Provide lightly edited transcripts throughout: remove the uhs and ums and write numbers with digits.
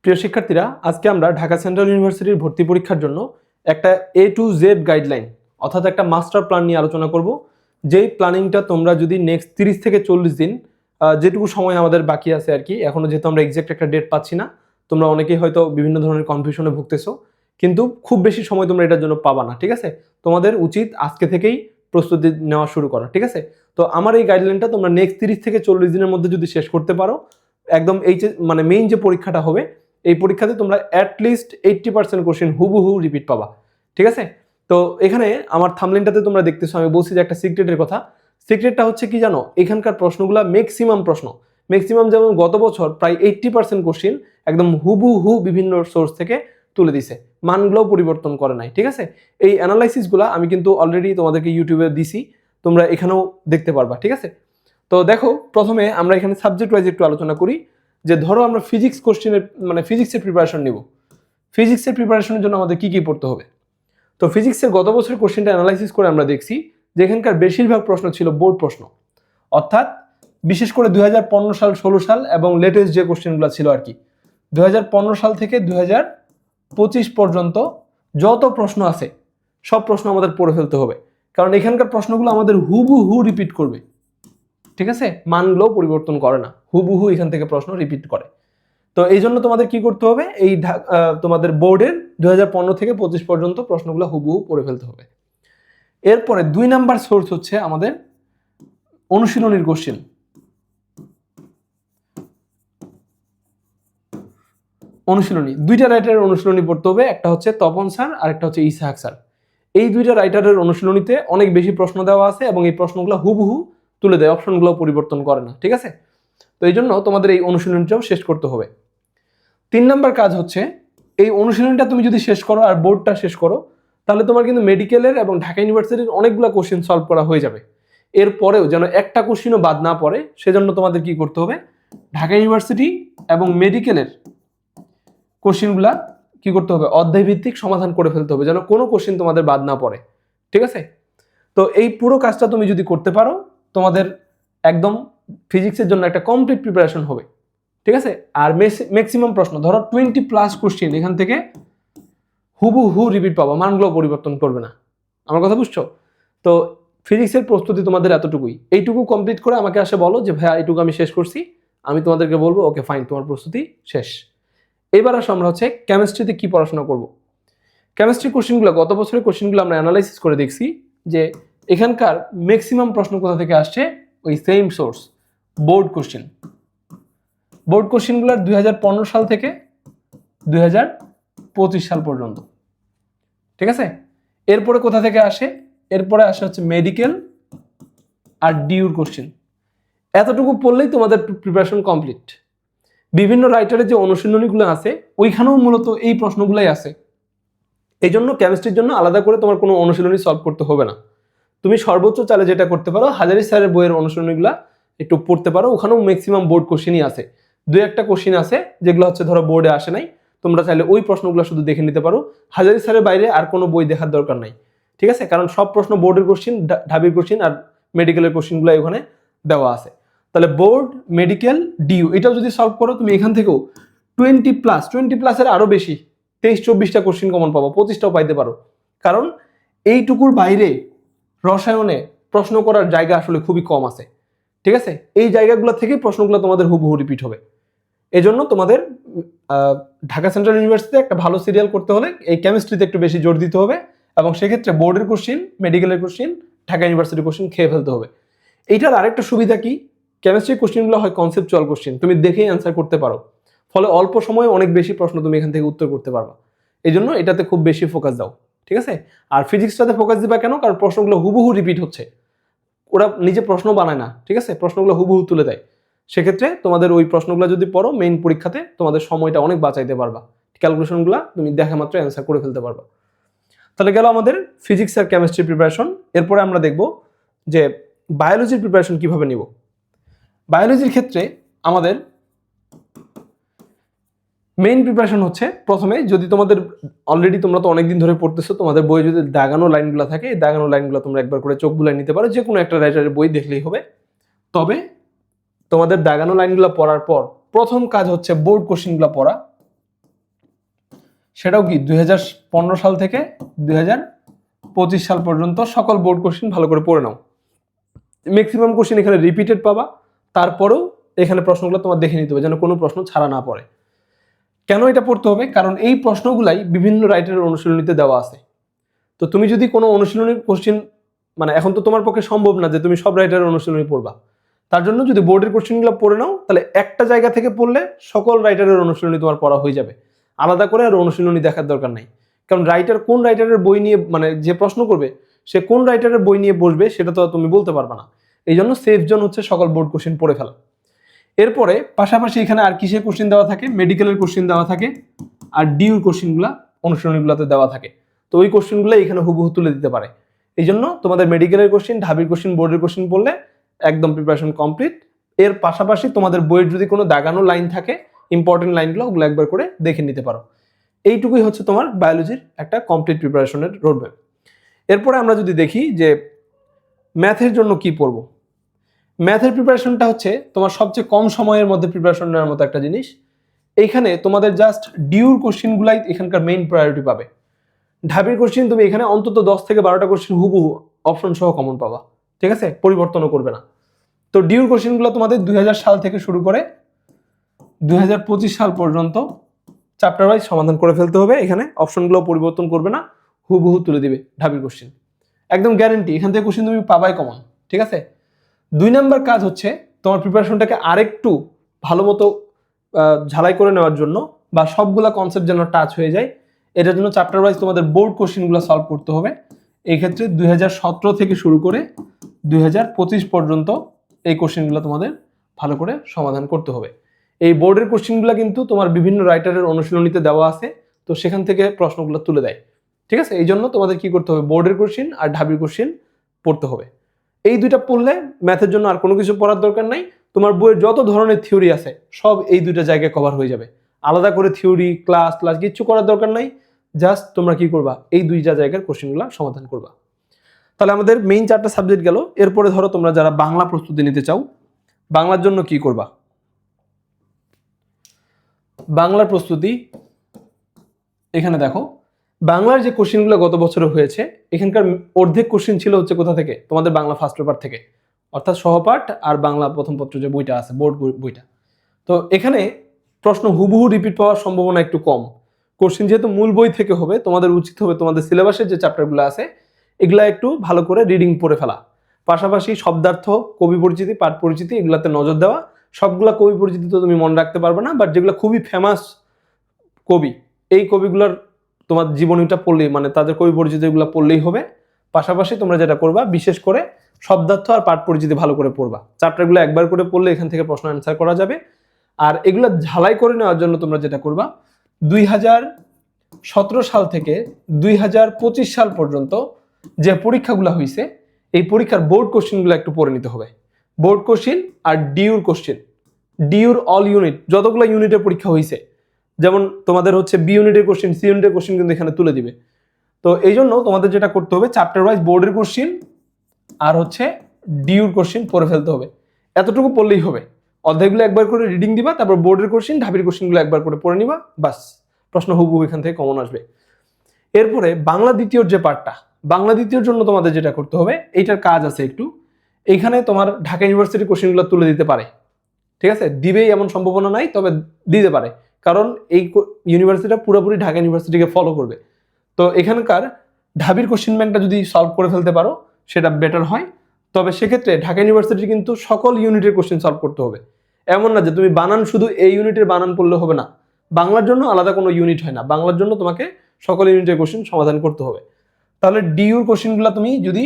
প্রিয় শিক্ষার্থীরা, আজকে আমরা ঢাকা সেন্ট্রাল ইউনিভার্সিটির ভর্তি পরীক্ষার জন্য একটা A to Z গাইডলাইন অর্থাৎ একটা মাস্টার প্ল্যান নিয়ে আলোচনা করব। যেই প্ল্যানিংটা তোমরা যদি নেক্সট 30 থেকে 40 দিন যেটুকু সময় আমাদের বাকি আছে আর কি, এখনো যেহেতু আমরা এক্সাক্ট একটা ডেট পাচ্ছি না, তোমরা অনেকেই হয়তো বিভিন্ন ধরনের কনফিউশনে ভুগতেছো, কিন্তু খুব বেশি সময় তোমরা এটার জন্য পাবা না। ঠিক আছে, তোমাদের উচিত আজকে থেকেই প্রস্তুতি নেওয়া শুরু করা। ঠিক আছে, তো আমার এই গাইডলাইনটা তোমরা নেক্সট 30 থেকে 40 দিনের মধ্যে যদি শেষ করতে পারো, একদম এই যে মানে মেইন যে পরীক্ষাটা হবে এই পরীক্ষাতে তোমরা অ্যাটলিস্ট 80% কোশ্চেন হুবহু রিপিট পাবা। ঠিক আছে, তো এখানে আমার থাম্বনেইলটাতে তোমরা দেখতেছো আমি বলছি যে একটা সিক্রেটের কথা। সিক্রেটটা হচ্ছে কি জানো, এখানকার প্রশ্নগুলো ম্যাক্সিমাম যেমন গত বছর প্রায় 80% কোশ্চেন একদম হুবহু বিভিন্ন সোর্স থেকে তুলে দিছে, মানগুলোও পরিবর্তন করে নাই। ঠিক আছে, এই অ্যানালাইসিসগুলো আমি কিন্তু অলরেডি তোমাদেরকে ইউটিউবে দিছি, তোমরা এখানেও দেখতে পারবা। ঠিক আছে, তো দেখো প্রথমে আমরা এখানে সাবজেক্ট ওয়াইজ একটু আলোচনা করি। যে ধরো আমরা ফিজিক্স কোশ্চেনের মানে ফিজিক্সের প্রিপারেশন নিব, ফিজিক্সের প্রিপারেশনের জন্য আমাদের কি কি পড়তে হবে। তো ফিজিক্সের গত বছরের কোশ্চেনটা অ্যানালাইসিস করে আমরা দেখছি যে এখানকার বেশিরভাগ প্রশ্ন ছিল বোর্ড প্রশ্ন, অর্থাৎ বিশেষ করে 2015 সাল 16 সাল এবং লেটেস্ট যে কোশ্চেনগুলো ছিল আর কি, 2015 সাল থেকে 2025 পর্যন্ত যত প্রশ্ন আছে সব প্রশ্ন আমাদের পড়ে ফেলতে হবে, কারণ এখানকার প্রশ্নগুলো আমাদের হুবহু রিপিট করবে। ঠিক আছে, মানগুলো পরিবর্তন করে না, হুবহু এখান থেকে প্রশ্ন রিপিট করে। তো এই জন্য তোমাদের কি করতে হবে, এই তোমাদের বোর্ডের 2015 থেকে 25 পর্যন্ত প্রশ্নগুলো হুবহু পড়ে ফেলতে হবে। এরপরে 2 নাম্বার সোর্স হচ্ছে আমাদের অনুশীলনীর কোশ্চেন। অনুশীলনী, দুইটা রাইটারের অনুশীলনী পড়তে হবে, একটা হচ্ছে তপন স্যার আর একটা হচ্ছে ইসাহাক স্যার। এই দুইটা রাইটারের অনুশীলনীতে অনেক বেশি প্রশ্ন দেওয়া আছে এবং এই প্রশ্নগুলো হুবহু তুলে দেয়, অপশনগুলো পরিবর্তন করে না। ঠিক আছে, তো এই জন্য তোমাদের এই অনুশীলনীটাও শেষ করতে হবে। 3 নাম্বার কাজ হচ্ছে এই অনুশীলনীটা তুমি যদি শেষ করো আর বোর্ডটা শেষ করো, তাহলে তোমার কিন্তু মেডিকেলের এবং ঢাকা ইউনিভার্সিটির অনেকগুলো কোশ্চেন সলভ করা হয়ে যাবে। এরপরেও যেন একটা কোশ্চেনও বাদ না পড়ে, সেজন্য তোমাদের কি করতে হবে, ঢাকা ইউনিভার্সিটি এবং মেডিকেলের কোশ্চেনগুলা কি করতে হবে, অধ্যায় ভিত্তিক সমাধান করে ফেলতে হবে, যেন কোনো কোশ্চেন তোমাদের বাদ না পড়ে। ঠিক আছে, তো এই পুরো কাজটা তুমি যদি করতে পারো, তোমাদের একদম ফিজিক্সের জন্য একটা কমপ্লিট প্রিপারেশন হবে। ঠিক আছে, আর ম্যাক্সিমাম প্রশ্ন ধরো 20+ কোশ্চেন এখান থেকে হুবহু রিপিট পাবা, মানগুলো পরিবর্তন করবে না। আমার কথা বুঝছো? তো ফিজিক্সের প্রস্তুতি তোমাদের এতটুকুই, এইটুকু কমপ্লিট করে আমাকে আসে বলো যে ভাইয়া এইটুকু আমি শেষ করছি, আমি তোমাদেরকে বলবো ওকে ফাইন, তোমার প্রস্তুতি শেষ। এবার আসো আমরা হচ্ছে কেমিস্ট্রিতে কি পড়াশোনা করব। কেমিস্ট্রি কোশ্চেনগুলো, গত বছরের কোশ্চেনগুলো আমরা অ্যানালাইসিস করে দেখছি যে এখানকার ম্যাক্সিমাম প্রশ্ন কোথা থেকে আসছে, ওই same source, board question. Board কোশ্চেনগুলোর 2015 সাল থেকে 2025 সাল পর্যন্ত। ঠিক আছে, এরপরে কোথা থেকে আসে, এরপরে আসে হচ্ছে মেডিকেল আর ডিউর কোশ্চেন। এতটুকু পড়লেই তোমাদের প্রিপারেশন কমপ্লিট। বিভিন্ন রাইটারের যে অনুশীলনীগুলো আছে ওইখানেও মূলত এই প্রশ্নগুলোই আছে। এই জন্য কেমিস্ট্রির জন্য আলাদা করে তোমার কোনো অনুশীলনী সলভ করতে হবে না। তুমি সর্বোচ্চ চালে যেটা করতে পারো, হাজারি স্যারের বইয়ের অনুশীলনীগুলো একটু পড়তে পারো, ওখানেও ম্যাক্সিমাম বোর্ড কোশ্চেনই আছে। 2-1টা কোশ্চেন আছে যেগুলো হচ্ছে ধরো বোর্ডে আসে নাই, তোমরা চাইলে ওই প্রশ্নগুলো শুধু দেখে নিতে পারো, হাজারি স্যারের বাইরে আর কোনো বই দেখার দরকার নাই। ঠিক আছে, কারণ সব প্রশ্ন বোর্ডের কোশ্চেন, ঢাবির কোশ্চেন আর মেডিকেলের কোশ্চেনগুলো ওখানে দেওয়া আছে। তাহলে বোর্ড, মেডিকেল, ডিউ এটাও যদি সলভ করো তুমি এখান থেকেও 20+এর আরো বেশি 23-24টা কোশ্চেন কমন পাবো, 25টাও পাইতে পারো। কারণ এইটুকুর বাইরে রসায়নে প্রশ্ন করার জায়গা আসলে খুবই কম আছে। ঠিক আছে, এই জায়গাগুলো থেকে প্রশ্নগুলো তোমাদের হুবহু রিপিট হবে। এই জন্য তোমাদের ঢাকা সেন্ট্রাল ইউনিভার্সিটিতে একটা ভালো সিরিয়াল করতে হলে এই কেমিস্ট্রিতে একটু বেশি জোর দিতে হবে, এবং সেক্ষেত্রে বোর্ডের কোশ্চেন, মেডিকেলের কোশ্চেন, ঢাকা ইউনিভার্সিটির কোশ্চেন খেয়ে ফেলতে হবে। এইটার আরেকটা সুবিধা কি, কেমিস্ট্রি কোশ্চেনগুলো হয় কনসেপচুয়াল কোশ্চেন, তুমি দেখেই অ্যান্সার করতে পারো, ফলে অল্প সময়ে অনেক বেশি প্রশ্ন তুমি এখান থেকে উত্তর করতে পারবা। এই জন্য এটাতে খুব বেশি ফোকাস দাও। ঠিক আছে, আর ফিজিক্সটাতে ফোকাস দিবা কেন, কারণ প্রশ্নগুলো হুবহু রিপিট হচ্ছে, ওরা নিজে প্রশ্ন বানায় না। ঠিক আছে, প্রশ্নগুলো হুবহু তুলে দেয়। সেক্ষেত্রে তোমাদের ওই প্রশ্নগুলো যদি পড়ো মেইন পরীক্ষাতে, তোমাদের সময়টা অনেক বাঁচাইতে পারবা, ক্যালকুলেশনগুলো তুমি দেখা মাত্র অ্যান্সার করে ফেলতে পারবা। তাহলে গেল আমাদের ফিজিক্স আর কেমিস্ট্রি প্রিপারেশন। এরপরে আমরা দেখব যে বায়োলজির প্রিপারেশন কিভাবে নিব। বায়োলজির ক্ষেত্রে আমাদের মেইন প্রিপারেশন হচ্ছে, প্রথমে যদি তোমাদের অলরেডি তোমরা তো অনেকদিন ধরে পড়তেছো, তোমাদের বই যদি দাগানো লাইনগুলো থাকে, এই দাগানো লাইনগুলো তোমরা একবার করে চোখ বুলাই নিতে পারো, যে কোনো একটা রাইটারের বই দেখলেই হবে। তবে তোমাদের দাগানো লাইনগুলো পড়ার পর প্রথম কাজ হচ্ছে বোর্ড কোশ্চেনগুলো পড়া, সেটাও কি 2015 সাল থেকে 2025 সাল পর্যন্ত সকল বোর্ড কোশ্চেন ভালো করে পড়ে নাও। ম্যাক্সিমাম কোশ্চেন এখানে রিপিটেড পাবা, তারপরেও এখানে প্রশ্নগুলো তোমার দেখে নিতে হবে যেন কোনো প্রশ্ন ছাড়া না পড়ে। কেন এটা পড়তে হবে? কারণ এই প্রশ্নগুলাই বিভিন্ন রাইটারের অনুশীলনীতে দেওয়া আছে। তো তুমি যদি কোনো অনুশীলনীর কোশ্চেন, মানে এখন তো তোমার পক্ষে সম্ভব না যে তুমি সব রাইটারের অনুশীলনী পড়বা, তার জন্য যদি বোর্ডের কোশ্চেনগুলো পড়ে নাও তাহলে একটা জায়গা থেকে পড়লে সকল রাইটারের অনুশীলনী তোমার পড়া হয়ে যাবে, আলাদা করে আর অনুশীলনী দেখার দরকার নাই। কারণ রাইটার কোন রাইটারের বই নিয়ে, মানে যে প্রশ্ন করবে সে কোন রাইটারের বই নিয়ে বসবে সেটা তো তুমি বলতে পারবে না। এই জন্য সেফ জোন হচ্ছে সকল বোর্ড কোশ্চেন পড়ে ফেলা। এরপরে পাশাপাশি এখানে আর কিসের কোশ্চেন দেওয়া থাকে? মেডিকেলের কোশ্চেন দেওয়া থাকে, আর ডিউর কোশ্চেনগুলো অনুশীলনীগুলোতে দেওয়া থাকে। তো ওই কোশ্চেনগুলো এখানে হুবহু তুলে দিতে পারে। এই জন্য তোমাদের মেডিকেলের কোশ্চেন, ঢাবির কোশ্চেন, বোর্ডের কোশ্চেন পড়লে একদম প্রিপারেশন কমপ্লিট। এর পাশাপাশি তোমাদের বইয়ের যদি কোনো দাগানো লাইন থাকে, ইম্পর্টেন্ট লাইনগুলো ওগুলো একবার করে দেখে নিতে পারো। এইটুকুই হচ্ছে তোমার বায়োলজির একটা কমপ্লিট প্রিপারেশনের রোডম্যাপ। এরপরে আমরা যদি দেখি যে ম্যাথের জন্য কি পড়বো। ম্যাথের প্রিপারেশনটা হচ্ছে তোমার সবচেয়ে কম সময়ের মধ্যে প্রিপারেশন নেওয়ার মতো একটা জিনিস। এইখানে তোমাদের জাস্ট ডিউর কোশ্চেনগুলাই এখানকার মেইন প্রায়োরিটি পাবে। ঢাবির কোশ্চেন তুমি এখানে অন্তত 10 থেকে 12টা কোশ্চেন হুবহু অপশন সহ কমন পাবা, ঠিক আছে, পরিবর্তনও করবে না। তো ডিউর কোশ্চেনগুলো তোমাদের 2000 সাল থেকে শুরু করে 2025 সাল পর্যন্ত চ্যাপ্টার ওয়াইজ সমাধান করে ফেলতে হবে। এখানে অপশনগুলো পরিবর্তন করবে না, হুবহু তুলে দিবে ঢাবির কোশ্চেন, একদম গ্যারেন্টি। এখান থেকে কোশ্চেন তুমি পাবাই কমন, ঠিক আছে। 2 নাম্বার কাজ হচ্ছে তোমার প্রিপারেশনটাকে আরেকটু ভালো মতো ঝালাই করে নেওয়ার জন্য, বা সবগুলা কনসেপ্ট যেন টাচ হয়ে যায়, এটার জন্য চ্যাপ্টার ওয়াইজ তোমাদের বোর্ড কোশ্চেনগুলো সলভ করতে হবে। এই ক্ষেত্রে 2017 থেকে শুরু করে 2025 পর্যন্ত এই কোশ্চেনগুলো তোমাদের ভালো করে সমাধান করতে হবে। এই বোর্ডের কোশ্চেনগুলো কিন্তু তোমার বিভিন্ন রাইটারের অনুশীলনীতে দেওয়া আছে, তো সেখান থেকে প্রশ্নগুলো তুলে দেয়, ঠিক আছে। এই জন্য তোমাদের কি করতে হবে? বোর্ডের কোশ্চেন আর ঢাবির কোশ্চেন পড়তে হবে। এই দুইটা পড়লে ম্যাথের জন্য আর কোনো কিছু পড়ার দরকার নাই। তোমার বইয়ের যত ধরনের থিওরি আছে সব এই দুইটা জায়গায় কভার হয়ে যাবে। আলাদা করে থিওরি ক্লাস কিচ্ছু করার দরকার নাই। জাস্ট তোমরা কি করবা? এই দুইটা জায়গার কোশ্চেনগুলো সমাধান করবা। তাহলে আমাদের মেইন 4টা সাবজেক্ট গেল। এরপরে ধরো তোমরা যারা বাংলা প্রস্তুতি নিতে চাও, বাংলার জন্য কি করবা? বাংলার প্রস্তুতি এখানে দেখো, বাংলার যে কোশ্চেনগুলো গত বছরে হয়েছে এখানকার অর্ধেক কোশ্চেন ছিল হচ্ছে কোথা থেকে? তোমাদের বাংলা ফার্স্ট পেপার থেকে, অর্থাৎ সহপাঠ আর বাংলা প্রথম পত্র যে বইটা আছে, বোর্ড বইটা। তো এখানে প্রশ্ন হুবহু রিপিট পাওয়ার সম্ভাবনা একটু কম। কোশ্চেন যেহেতু মূল বই থেকে হবে, তোমাদের উচিত হবে তোমাদের সিলেবাসের যে চ্যাপ্টারগুলো আছে এগুলা একটু ভালো করে রিডিং পড়ে ফেলা, পাশাপাশি শব্দার্থ, কবি পরিচিতি, পাঠ পরিচিতি এগুলাতে নজর দেওয়া। সবগুলা কবি পরিচিতি তো তুমি মনে রাখতে পারবে না, বাট যেগুলো খুবই ফেমাস কবি, এই কবিগুলোর তোমার জীবনীটা পড়লেই, মানে তাদের কবি পরিচিতিগুলো পড়লেই হবে। পাশাপাশি তোমরা যেটা করবা, বিশেষ করে শব্দার্থ আর পাঠ পরিচিতি ভালো করে পড়বা। চ্যাপ্টারগুলো একবার করে পড়লে এখান থেকে প্রশ্ন অ্যান্সার করা যাবে। আর এগুলো ঝালাই করে নেওয়ার জন্য তোমরা যেটা করবা, 2017 সাল থেকে 2025 সাল পর্যন্ত যে পরীক্ষাগুলো হয়েছে এই পরীক্ষার বোর্ড কোশ্চেনগুলো একটু পড়ে নিতে হবে। বোর্ড কোশ্চেন আর ডিউর কোশ্চেন, ডিউর অল ইউনিট, যতগুলো ইউনিটের পরীক্ষা হয়েছে, যেমন তোমাদের হচ্ছে বি ইউনিটের কোশ্চেন, সি ইউনিটের কোশ্চেন কিন্তু এখানে তুলে দিবে। তো এই জন্য তোমাদের যেটা করতে হবে, চ্যাপ্টার ওয়াইজ বোর্ডের কোশ্চেন আর হচ্ছে ডিউর কোশ্চেন পড়ে ফেলতে হবে। এতটুকু পড়লেই হবে। অধ্যায়গুলো একবার করে রিডিং দিবা, তারপর বোর্ডের কোশ্চেন, ঢাবির কোশ্চেনগুলো একবার করে পড়ে নিবা, বাস প্রশ্ন হুবহু এখান থেকে কমন আসবে। এরপরে বাংলা দ্বিতীয়র যে পার্টটা, বাংলা দ্বিতীয়র জন্য তোমাদের যেটা করতে হবে, এইটার কাজ আছে একটু। এইখানে তোমার ঢাকা ইউনিভার্সিটির কোশ্চেনগুলো তুলে দিতে পারে, ঠিক আছে, দিবেই এমন সম্ভাবনা নাই, তবে দিতে পারে, কারণ এই ইউনিভার্সিটিটা পুরোপুরি ঢাকা ইউনিভার্সিটিকে ফলো করবে। তো এখানকার ঢাবির কোশ্চেন ব্যাংকটা যদি সলভ করে ফেলতে পারো সেটা বেটার হয়। তবে সেক্ষেত্রে ঢাকা ইউনিভার্সিটি কিন্তু সকল ইউনিটের কোশ্চেন সলভ করতে হবে। এমন না যে তুমি বানান শুধু এই ইউনিটের বানান পড়লে হবে না, বাংলার জন্য আলাদা কোনো ইউনিট হয় না, বাংলার জন্য তোমাকে সকল ইউনিটের কোশ্চেন সমাধান করতে হবে। তাহলে ডিউর কোশ্চেনগুলো তুমি যদি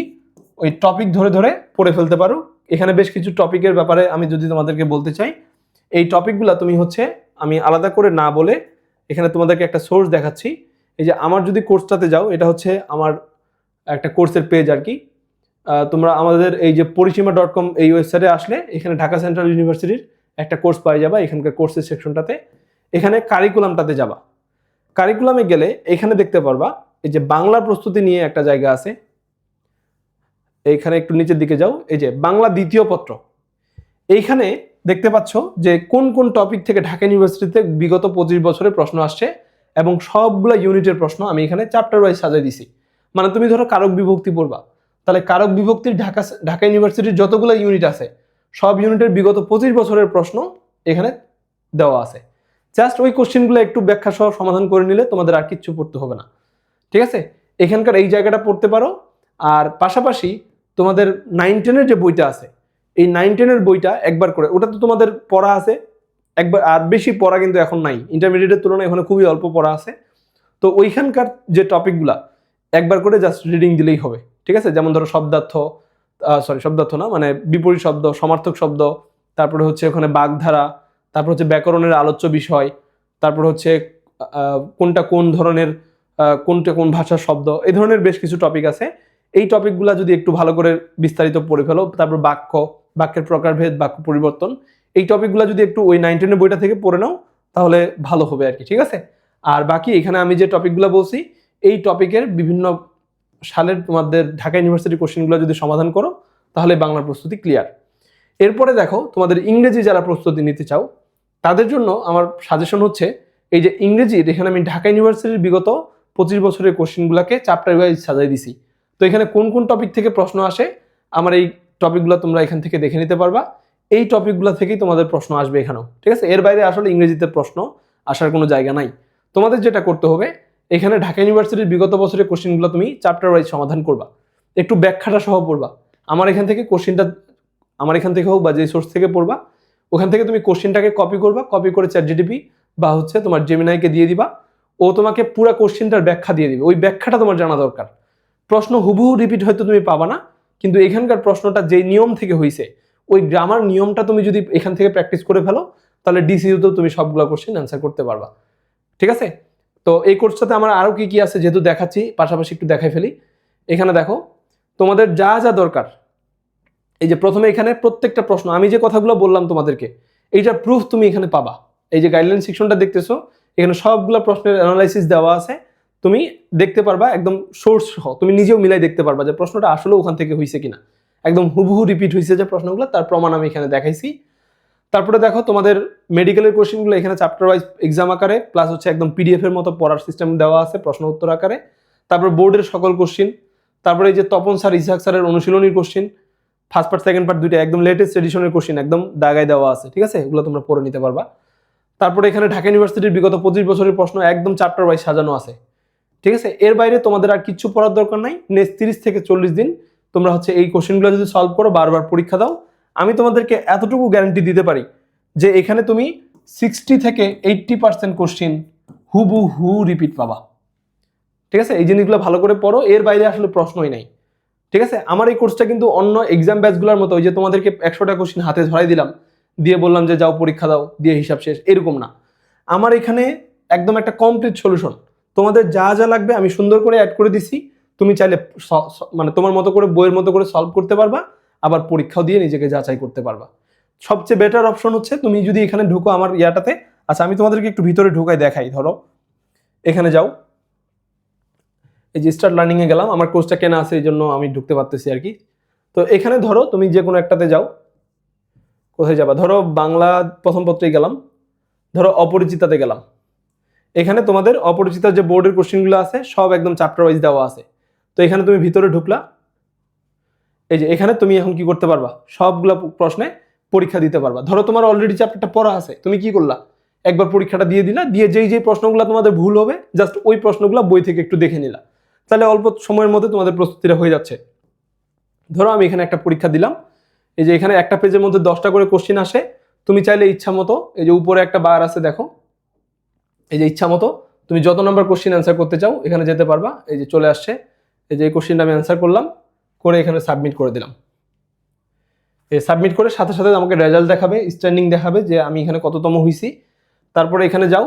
ওই টপিক ধরে ধরে পড়ে ফেলতে পারো। এখানে বেশ কিছু টপিকের ব্যাপারে আমি যদি তোমাদেরকে বলতে চাই, এই টপিকগুলো তুমি হচ্ছে, আমি আলাদা করে না বলে এখানে তোমাদেরকে একটা সোর্স দেখাচ্ছি। এই যে আমার যদি কোর্সটাতে যাও, এটা হচ্ছে আমার একটা কোর্সের পেজ আর কি। তোমরা আমাদের এই যে পরিসীমা.com এই ওয়েবসাইটে আসলে এখানে ঢাকা সেন্ট্রাল ইউনিভার্সিটির একটা কোর্স পাই যাবা, এখানকার কোর্সের সেকশনটাতে। এখানে কারিকুলামটাতে যাবা, কারিকুলামে গেলে এখানে দেখতে পারবা এই যে বাংলা প্রস্তুতি নিয়ে একটা জায়গা আছে, এইখানে একটু নিচের দিকে যাও, এই যে বাংলা দ্বিতীয় পত্র। এইখানে দেখতে পাচ্ছ যে কোন কোন টপিক থেকে ঢাকা ইউনিভার্সিটিতে বিগত 25 বছরে প্রশ্ন আসছে এবং সবগুলা ইউনিটের প্রশ্ন আমি এখানে চ্যাপ্টার ওয়াইজ সাজাই দিছি। মানে তুমি ধরো কারক বিভক্তি পড়বা, তাহলে কারক বিভক্তির ঢাকা ইউনিভার্সিটির যতগুলো ইউনিট আছে সব ইউনিটের বিগত 25 বছরের প্রশ্ন এখানে দেওয়া আছে। জাস্ট ওই কোশ্চেনগুলো একটু ব্যাখ্যা সহ সমাধান করে নিলে তোমাদের আর কিচ্ছু পড়তে হবে না, ঠিক আছে? এখানকার এই জায়গাটা পড়তে পারো। আর পাশাপাশি তোমাদের 9-10-এর যে বইটা আছে, এই 9-10-এর বইটা একবার করে, ওটা তো তোমাদের পড়া আছে একবার, আর বেশি পড়া কিন্তু এখন নাই, ইন্টারমিডিয়েটের তুলনায় এখানে খুবই অল্প পড়া আছে। তো ওইখানকার যে টপিকগুলা একবার করে জাস্ট রিডিং দিলেই হবে, ঠিক আছে? যেমন ধরো শব্দার্থ, শব্দার্থ না মানে বিপরীত শব্দ, সমার্থক শব্দ, তারপরে হচ্ছে ওখানে বাগধারা, তারপর হচ্ছে ব্যাকরণের আলোচ্য বিষয়, তারপর হচ্ছে কোনটা কোন ধরনের, কোনটা কোন ভাষার শব্দ, এই ধরনের বেশ কিছু টপিক আছে। এই টপিকগুলা যদি একটু ভালো করে বিস্তারিত পড়ে ফেলো, তারপর বাক্যের প্রকারভেদ, বাক্য পরিবর্তন, এই টপিকগুলো যদি একটু ওই 9-10-এর বইটা থেকে পড়ে নাও তাহলে ভালো হবে আর কি, ঠিক আছে? আর বাকি এখানে আমি যে টপিকগুলো বলছি এই টপিকের বিভিন্ন সালের তোমাদের ঢাকা ইউনিভার্সিটি কোশ্চেনগুলো যদি সমাধান করো তাহলে বাংলার প্রস্তুতি ক্লিয়ার। এরপরে দেখো তোমাদের ইংরেজি যারা প্রস্তুতি নিতে চাও তাদের জন্য আমার সাজেশন হচ্ছে এই যে ইংরেজির, এখানে আমি ঢাকা ইউনিভার্সিটির বিগত 25 বছরের কোশ্চেনগুলোকে চ্যাপ্টার ওয়াইজ সাজাই দিছি। তো এখানে কোন কোন টপিক থেকে প্রশ্ন আসে আমার এই টপিকগুলো তোমরা এখান থেকে দেখে নিতে পারবা। এই টপিকগুলো থেকেই তোমাদের প্রশ্ন আসবে এখানেও, ঠিক আছে? এর বাইরে আসলে ইংরেজিতে প্রশ্ন আসার কোনো জায়গা নাই। তোমাদের যেটা করতে হবে, এখানে ঢাকা ইউনিভার্সিটির বিগত বছরের কোশ্চেনগুলো তুমি চ্যাপ্টার ওয়াইজ সমাধান করবা, একটু ব্যাখ্যাটা সহ পড়বা। আমার এখান থেকে কোশ্চেনটা, আমার এখান থেকে হোক বা যে সোর্স থেকে পড়বা ওখান থেকে তুমি কোশ্চেনটাকে কপি করবা, কপি করে চ্যাটজিপিটি বা হচ্ছে তোমার জেমিনাইকে দিয়ে দিবা, ও তোমাকে পুরো কোশ্চেনটার ব্যাখ্যা দিয়ে দিবে। ওই ব্যাখ্যাটা তোমার জানা দরকার। প্রশ্ন হুবহু রিপিট হয়তো তুমি পাবা না, কিন্তু এখানকার প্রশ্নটা যে নিয়ম থেকে হয়েছে ওই গ্রামার নিয়মটা তুমি যদি এখান থেকে প্র্যাকটিস করে ফেলো তাহলে ডিসিইউতেও তুমি সবগুলো কোশ্চেন অ্যান্সার করতে পারবা, ঠিক আছে? তো এই কোর্সটাতে আমার আরও কি কি আছে যেহেতু দেখাচ্ছি, পাশাপাশি একটু দেখাই ফেলি। এখানে দেখো তোমাদের যা যা দরকার, এই যে প্রথমে এখানে প্রত্যেকটা প্রশ্ন আমি যে কথাগুলো বললাম তোমাদেরকে এইটার প্রুফ তুমি এখানে পাবা। এই যে গাইডলাইন সেকশনটা দেখতেছো, এখানে সবগুলো প্রশ্নের অ্যানালাইসিস দেওয়া আছে, তুমি দেখতে পারবা একদম সোর্স সহ, তুমি নিজেও মিলাই দেখতে পারবা যে প্রশ্নটা আসলে ওখান থেকে হয়েছে কিনা, একদম হুবহু রিপিট হয়েছে যে প্রশ্নগুলো, তার প্রমাণ আমি এখানে দেখাইছি। তারপরে দেখো তোমাদের মেডিকেলের কোশ্চেনগুলো এখানে চ্যাপ্টার ওয়াইজ এক্সাম আকারে প্লাস হচ্ছে একদম পিডিএফ এর মতো পড়ার সিস্টেম দেওয়া আছে প্রশ্ন উত্তর আকারে। তারপর বোর্ডের সকল কোশ্চেন, তারপরে এই যে তপন স্যার, ইসহাক স্যারের অনুশীলনীর question, first part second part দুইটা একদম লেটেস্ট এডিশনের কোশ্চেন একদম দাগায় দেওয়া আছে, ঠিক আছে? এগুলো তোমরা পড়ে নিতে পারবা। তারপরে এখানে ঢাকা ইউনিভার্সিটির বিগত 25 বছরের প্রশ্ন একদম চ্যাপ্টার ওয়াইজ সাজানো আছে, ঠিক আছে? এর বাইরে তোমাদের আর কিচ্ছু পড়ার দরকার নাই। নেক্সট 30 থেকে 40 দিন তোমরা হচ্ছে এই কোশ্চেনগুলো যদি সলভ করো, বারবার পরীক্ষা দাও, আমি তোমাদেরকে এতটুকু গ্যারান্টি দিতে পারি যে এখানে তুমি 60 থেকে 80% কোশ্চেন হুবহু রিপিট পাবা, ঠিক আছে? এই জিনিসগুলো ভালো করে পড়ো, এর বাইরে আসলে প্রশ্নই নাই, ঠিক আছে? আমার এই কোর্সটা কিন্তু অন্য এক্সাম ব্যাচগুলোর মতো ওই যে তোমাদেরকে 100টা কোশ্চেন হাতে ধরাই দিলাম, দিয়ে বললাম যে যাও পরীক্ষা দাও, দিয়ে হিসাব শেষ, এরকম না। আমার এখানে একদম একটা কমপ্লিট সলিউশন, তোমাদের যা যা লাগবে আমি সুন্দর করে অ্যাড করে দিছি, তুমি চাইলে মানে তোমার মতো করে বইয়ের মতো করে সলভ করতে পারবা, আবার পরীক্ষাও দিয়ে নিজেকে যাচাই করতে পারবা। সবচেয়ে বেটার অপশন হচ্ছে তুমি যদি এখানে ঢুকো আমার ইয়াটাতে। আচ্ছা আমি তোমাদেরকে একটু ভিতরে ঢুকাই দেখাই। ধরো এখানে যাও, এই যে স্টার্ট লার্নিং এ গেলাম, আমার কোর্সটা কেনা আছে এই জন্য আমি ঢুকতে পারতেছি আর কি। তো এখানে ধরো তুমি যে কোনো একটাতে যাও, কোথায় যাবা, ধরো বাংলা প্রথম পত্রেই গেলাম, ধরো অপরিচিতাতে গেলাম। এখানে তোমাদের অপরিচিতার যে বোর্ডের কোশ্চেনগুলো আছে সব একদম চ্যাপ্টার ওয়াইজ দেওয়া আছে। তো এখানে তুমি ভিতরে ঢুকলা, এই যে এখানে তুমি এখন কি করতে পারবা, সবগুলা প্রশ্নে পরীক্ষা দিতে পারবা। ধরো তোমার অলরেডি চ্যাপ্টারটা পড়া আছে, তুমি কি করলা, একবার পরীক্ষাটা দিয়ে দিলা, দিয়ে যেই যেই প্রশ্নগুলো তোমাদের ভুল হবে জাস্ট ওই প্রশ্নগুলো বই থেকে একটু দেখে নিলা, তাহলে অল্প সময়ের মধ্যে তোমাদের প্রস্তুতিটা হয়ে যাচ্ছে। ধরো আমি এখানে একটা পরীক্ষা দিলাম, এই যে এখানে একটা পেজের মধ্যে 10টা করে কোশ্চেন আসে, তুমি চাইলে ইচ্ছা মতো এই যে উপরে একটা বার আছে দেখো, এই যে ইচ্ছা মতো তুমি যত নম্বর কোশ্চেন অ্যান্সার করতে চাও এখানে যেতে পারবা। এই যে চলে আসছে, এই যে এই কোশ্চেনটা আমি অ্যান্সার করলাম, করে এখানে সাবমিট করে দিলাম। এই সাবমিট করে সাথে সাথে আমাকে রেজাল্ট দেখাবে, স্ট্যান্ডিং দেখাবে যে আমি এখানে কততম হয়েছি। তারপরে এখানে যাও,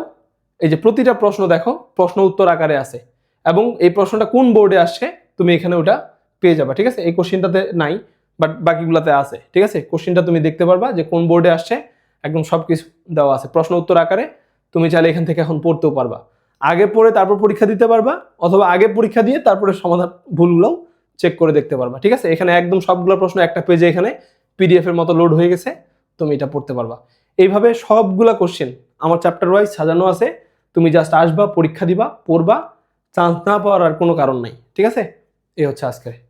এই যে প্রতিটা প্রশ্ন দেখো প্রশ্ন উত্তর আকারে আছে, এবং এই প্রশ্নটা কোন বোর্ডে আসছে তুমি এখানে ওটা পেয়ে যাবা, ঠিক আছে? এই কোশ্চেনটাতে নাই বাট বাকিগুলোতে আছে, ঠিক আছে? কোশ্চেনটা তুমি দেখতে পারবা যে কোন বোর্ডে আসছে, একদম সব কিছু দেওয়া আছে প্রশ্ন উত্তর আকারে। তুমি চাইলে এখান থেকে এখন পড়তেও পারবা, আগে পড়ে তারপর পরীক্ষা দিতে পারবা, অথবা আগে পরীক্ষা দিয়ে তারপরে সমাধান ভুলগুলোও চেক করে দেখতে পারবা, ঠিক আছে? এখানে একদম সবগুলো প্রশ্ন একটা পেজে এখানে পিডিএফ এর মতো লোড হয়ে গেছে, তুমি এটা পড়তে পারবা। এইভাবে সবগুলা কোশ্চেন আমার চ্যাপ্টার ওয়াইজ সাজানো আছে, তুমি জাস্ট আসবা, পরীক্ষা দিবা, পড়বা, চান্স না পাওয়ার আর কোনো কারণ নাই। ঠিক আছে, এই হচ্ছে আজকের